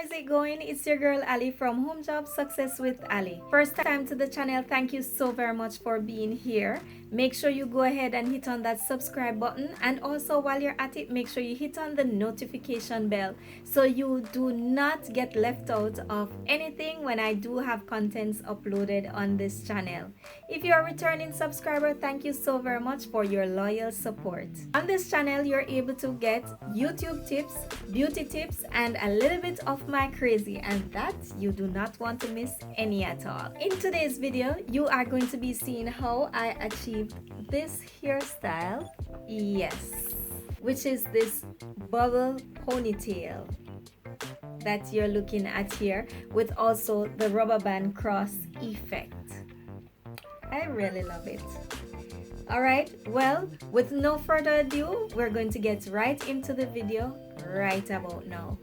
How's it going? It's your girl Ali from Home Job Success with Ali. First time to the channel, thank you so very much for being here. Make sure you go ahead and hit on that subscribe button, and also while you're at it, make sure you hit on the notification bell so you do not get left out of anything when I do have contents uploaded on this channel. If you're a returning subscriber, thank you so very much for your loyal support. On this channel, you're able to get YouTube tips, beauty tips, and a little bit of my crazy, and that you do not want to miss any at all. In today's video, you are going to be seeing how I achieved this hairstyle, yes, which is this bubble ponytail that you're looking at here, with also the rubber band cross effect. I really love it. Alright, well, with no further ado, we're going to get right into the video right about now.